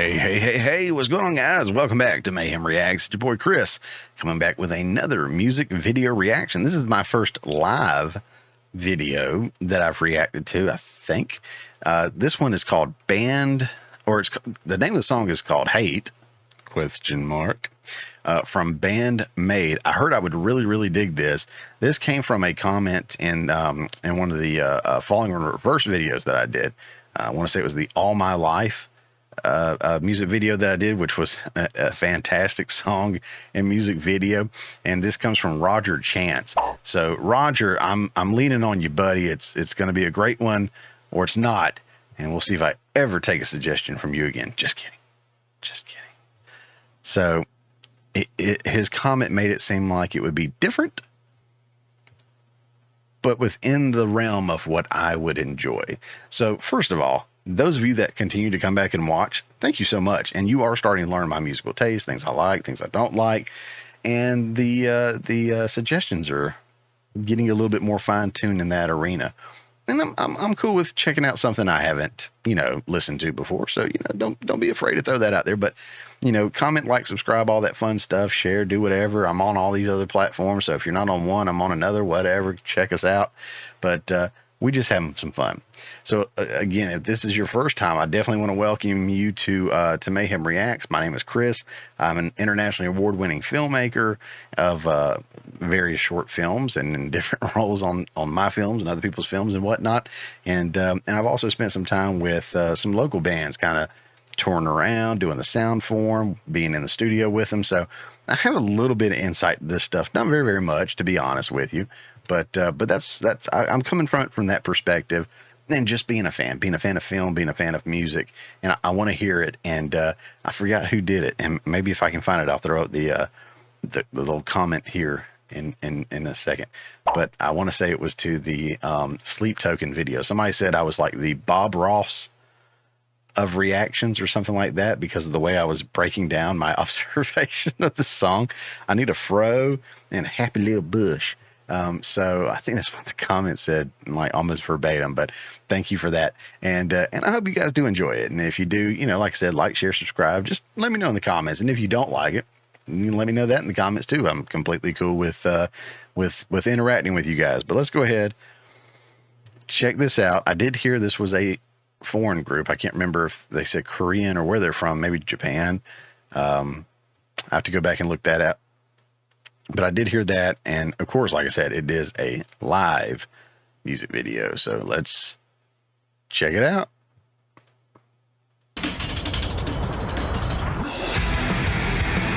Hey, what's going on, guys? Welcome back to Mayhem Reacts. It's your boy Chris, coming back with another music video reaction. This is my first live video that I've reacted to, I think. This one is called Band, or the name of the song is called Hate, question mark, from BAND-MAID. I heard I would really dig this. This came from a comment in one of the Falling in Reverse videos that I did. I want to say it was the All My Life music video that I did, which was a fantastic song and music video. And this comes from Roger Chance. So Roger, I'm leaning on you, buddy. It's going to be a great one, or it's not. And we'll see if I ever take a suggestion from you again. Just kidding. So his comment made it seem like it would be different, but within the realm of what I would enjoy. So first of all, those of you that continue to come back and watch, thank you so much. And you are starting to learn my musical taste, things I like, things I don't like. And the suggestions are getting a little bit more fine-tuned in that arena. And I'm cool with checking out something I haven't, listened to before. So, don't be afraid to throw that out there. But, comment, like, subscribe, all that fun stuff, share, do whatever. I'm on all these other platforms. So if you're not on one, I'm on another, whatever, check us out. But, we just having some fun. So again, if this is your first time, I definitely want to welcome you to Mayhem Reacts. My name is Chris. I'm an internationally award-winning filmmaker of various short films and in different roles on my films and other people's films and whatnot. And I've also spent some time with some local bands, kind of touring around, doing the sound for them, being in the studio with them. So I have a little bit of insight to this stuff. Not very much, to be honest with you. But I'm coming from it from that perspective, and just being a fan of film, being a fan of music, and I want to hear it. And I forgot who did it, and maybe if I can find it, I'll throw out the little comment here in a second. But I want to say it was to the Sleep Token video. Somebody said I was like the Bob Ross of reactions or something like that, because of the way I was breaking down my observation of the song. I need a fro and a happy little bush. So I think that's what the comment said, like almost verbatim, but thank you for that. And I hope you guys do enjoy it. And if you do, like I said, like, share, subscribe, just let me know in the comments. And if you don't like it, you can let me know that in the comments too. I'm completely cool with interacting with you guys. But let's go ahead, check this out. I did hear this was a foreign group. I can't remember if they said Korean or where they're from, maybe Japan. I have to go back and look that up. But I did hear that, and of course, like I said, it is a live music video. So let's check it out.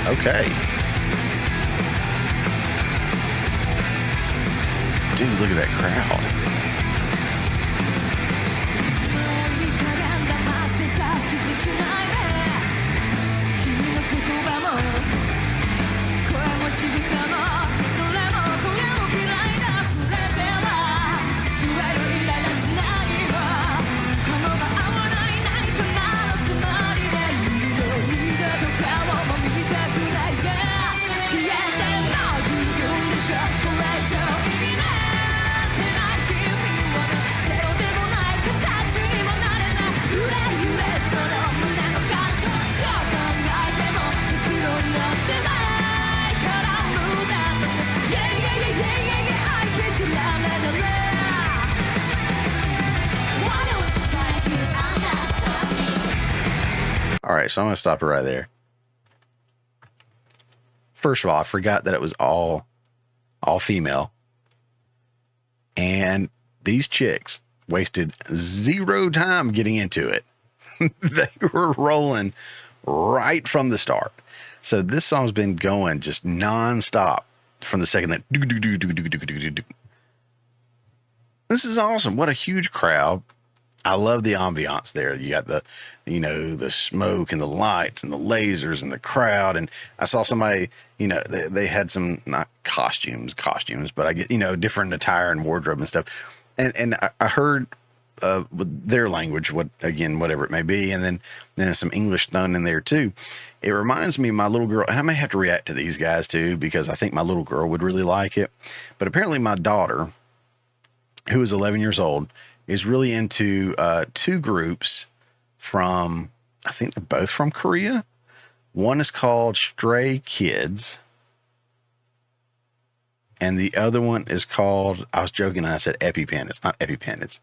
Okay. Dude, look at that crowd. All right, so I'm going to stop it right there. First of all, I forgot that it was all female. And these chicks wasted zero time getting into it. They were rolling right from the start. So this song's been going just nonstop from the second that do. This is awesome. What a huge crowd. I love the ambiance there. You got the, the smoke and the lights and the lasers and the crowd. And I saw somebody, they had some, not costumes, but I get, different attire and wardrobe and stuff. And I heard with their language, whatever it may be. And then there's some English thrown in there too. It reminds me of my little girl, and I may have to react to these guys too, because I think my little girl would really like it. But apparently my daughter, who is 11 years old, is really into two groups from I think they're both from Korea. One is called Stray Kids, and the other one is called, I was joking and I said EpiPen. It's not EpiPen, it's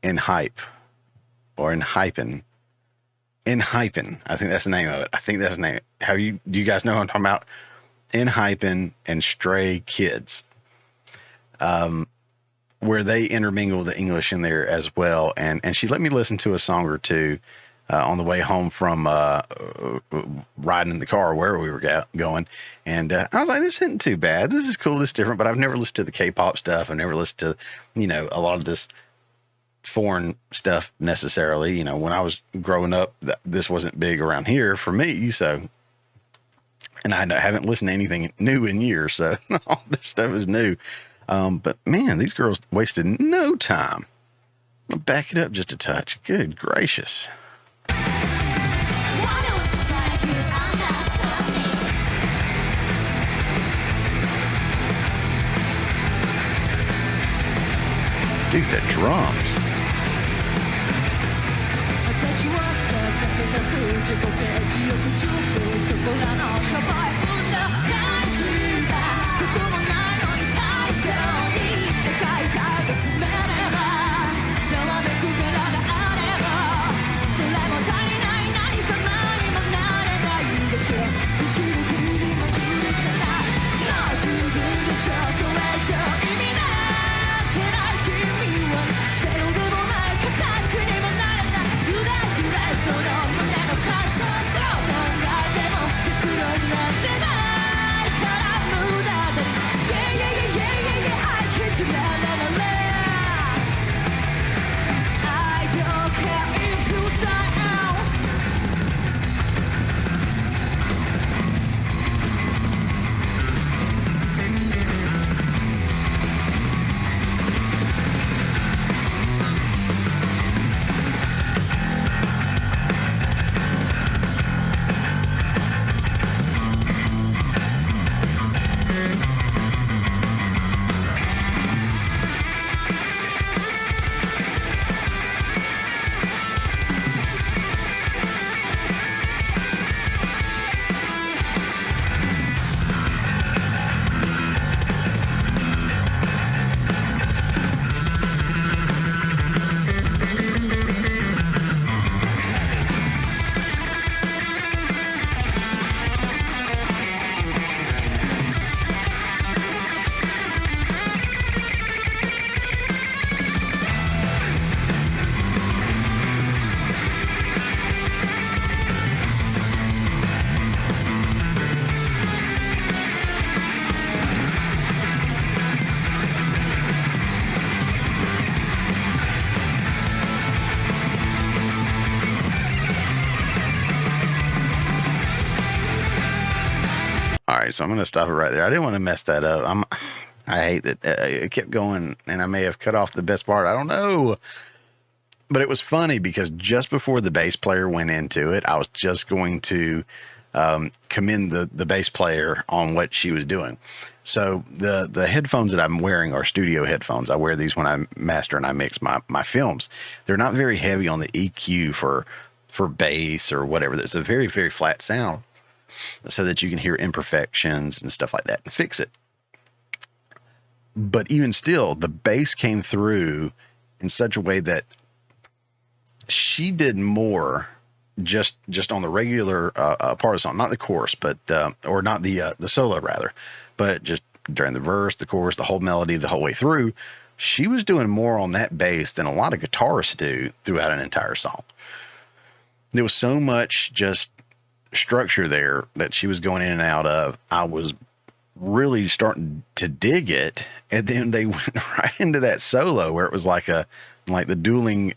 Enhype or Enhypen. Enhypen. I think that's the name of it. I think that's the name. Do you guys know what I'm talking about? Enhypen and Stray Kids. Where they intermingle the English in there as well. And she let me listen to a song or two on the way home from riding in the car where we were going. And I was like, this isn't too bad. This is cool. This is different. But I've never listened to the K-pop stuff. I've never listened to, a lot of this foreign stuff necessarily. When I was growing up, this wasn't big around here for me. So, and I haven't listened to anything new in years. So all this stuff is new. But man, these girls wasted no time. I'll back it up just a touch. Good gracious. Dude, the drums. All right, so I'm going to stop it right there. I didn't want to mess that up. I hate that it kept going, and I may have cut off the best part. I don't know. But it was funny because just before the bass player went into it, I was just going to commend the bass player on what she was doing. So the headphones that I'm wearing are studio headphones. I wear these when I master and I mix my films. They're not very heavy on the EQ for bass or whatever. It's a very, very flat sound so that you can hear imperfections and stuff like that and fix it. But even still, the bass came through in such a way that she did more just on the regular part of the song, not the chorus, but or not the solo rather, but just during the verse, the chorus, the whole melody, the whole way through. She was doing more on that bass than a lot of guitarists do throughout an entire song. There was so much just structure there that she was going in and out of. I was really starting to dig it, and then they went right into that solo where it was like the dueling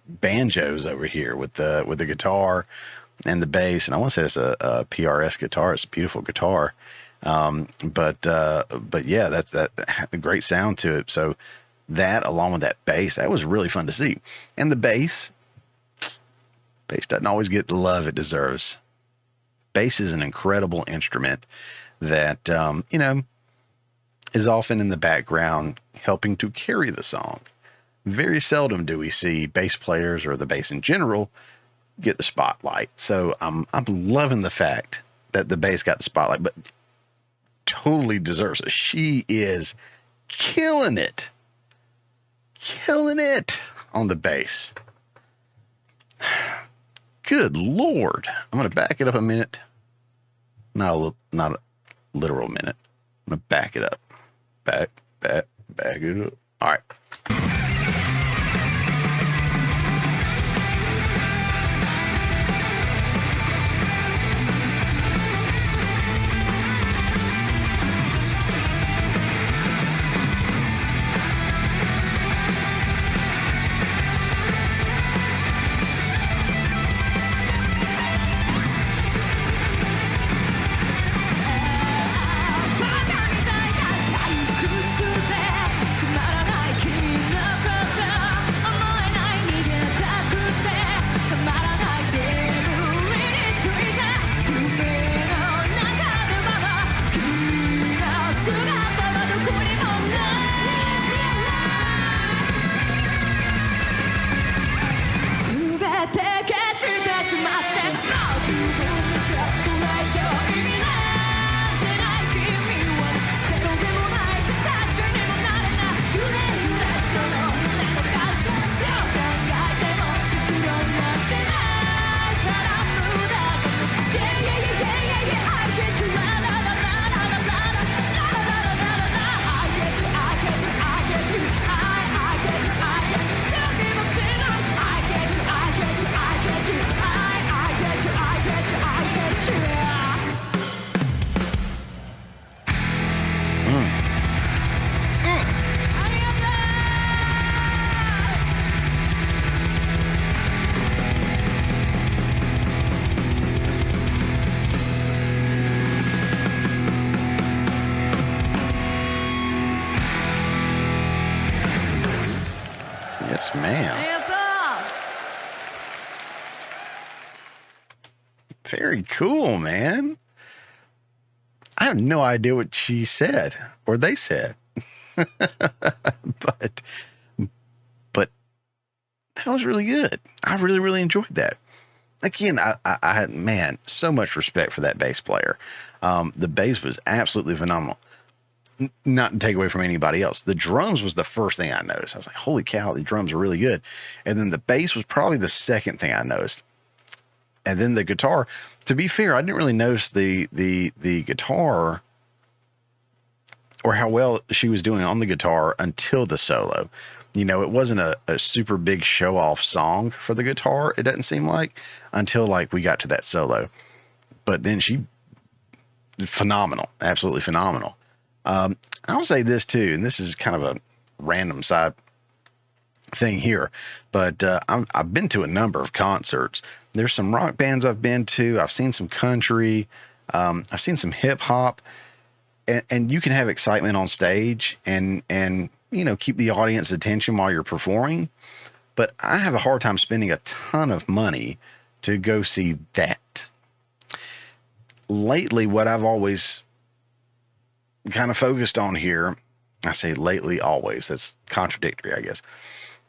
banjos over here with the guitar and the bass. And I want to say it's a PRS guitar. It's a beautiful guitar. But yeah, that's a great sound to it. So that, along with that bass, that was really fun to see. And the bass doesn't always get the love it deserves. Bass is an incredible instrument that, is often in the background helping to carry the song. Very seldom do we see bass players or the bass in general get the spotlight. So I'm loving the fact that the bass got the spotlight, but totally deserves it. She is killing it on the bass. Good Lord. I'm going to back it up a minute. Not a literal minute. I'm going to back it up. Back it up. All right. Yes, ma'am. Very cool, man. I have no idea what she said or they said, but that was really good. I really enjoyed that. Again, I had, man, so much respect for that bass player. The bass was absolutely phenomenal. Not to take away from anybody else. The drums was the first thing I noticed. I was like, holy cow, the drums are really good. And then the bass was probably the second thing I noticed. And then the guitar, to be fair, I didn't really notice the guitar or how well she was doing on the guitar until the solo. You know, it wasn't a super big show off song for the guitar. It doesn't seem like until like we got to that solo, but then she phenomenal, absolutely phenomenal. I'll say this too, and this is kind of a random side thing here, but I've been to a number of concerts. There's some rock bands I've been to. I've seen some country. I've seen some hip hop, and you can have excitement on stage and you know, keep the audience attention while you're performing. But I have a hard time spending a ton of money to go see that. Lately, what I've always kind of focused on here, I say lately always, that's contradictory, I guess.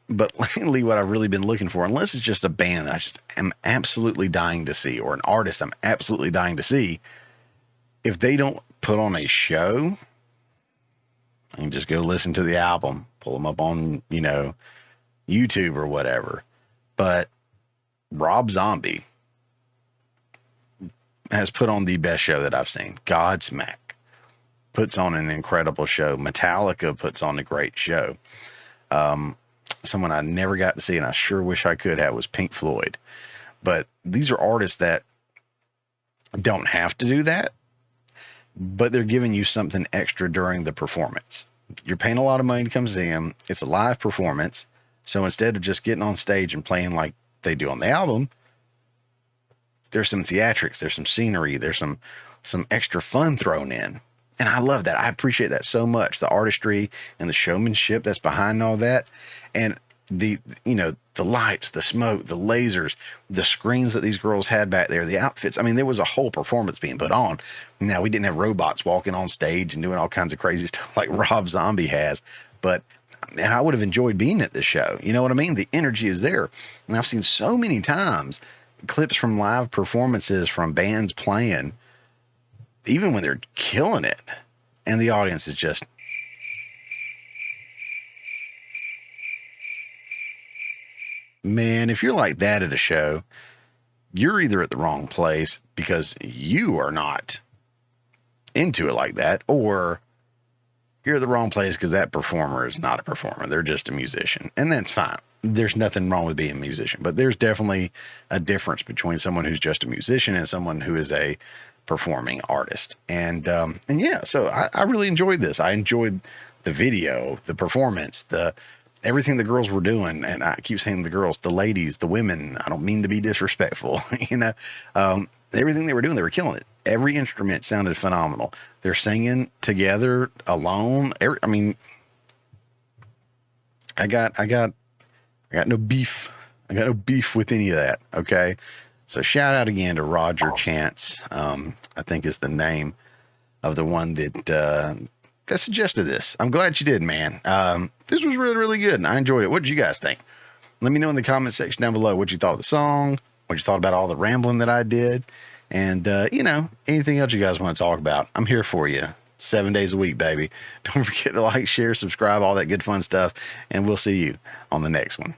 But lately, what I've really been looking for, unless it's just a band that I just am absolutely dying to see, or an artist I'm absolutely dying to see, if they don't put on a show, I can just go listen to the album, pull them up on, you know, YouTube or whatever. But Rob Zombie has put on the best show that I've seen. Godsmack puts on an incredible show. Metallica puts on a great show. Someone I never got to see, and I sure wish I could have, was Pink Floyd. But these are artists that don't have to do that, but they're giving you something extra during the performance. You're paying a lot of money to come see them. It's a live performance. So instead of just getting on stage and playing like they do on the album, there's some theatrics, there's some scenery, there's some extra fun thrown in. And I love that. I appreciate that so much. The artistry and the showmanship that's behind all that. And the, you know, the lights, the smoke, the lasers, the screens that these girls had back there, the outfits. I mean, there was a whole performance being put on. Now, we didn't have robots walking on stage and doing all kinds of crazy stuff like Rob Zombie has, but man, I would have enjoyed being at this show. You know what I mean? The energy is there. And I've seen so many times clips from live performances from bands playing, even when they're killing it, and the audience is just, man, if you're like that at a show, you're either at the wrong place because you are not into it like that, or you're at the wrong place because that performer is not a performer. They're just a musician, and that's fine. There's nothing wrong with being a musician, but there's definitely a difference between someone who's just a musician and someone who is a performing artist. And yeah, so I really enjoyed this. I enjoyed the video, the performance, the everything the girls were doing. And I keep saying the girls, the ladies, the women. I don't mean to be disrespectful, you know. Everything they were doing, they were killing it. Every instrument sounded phenomenal. They're singing together, alone. I mean, I got no beef. I got no beef with any of that. Okay. So shout out again to Roger Chance. I think is the name of the one that suggested this. I'm glad you did, man. This was really, really good, and I enjoyed it. What did you guys think? Let me know in the comment section down below what you thought of the song, what you thought about all the rambling that I did, and you know, anything else you guys want to talk about. I'm here for you 7 days a week, baby. Don't forget to like, share, subscribe, all that good fun stuff, and we'll see you on the next one.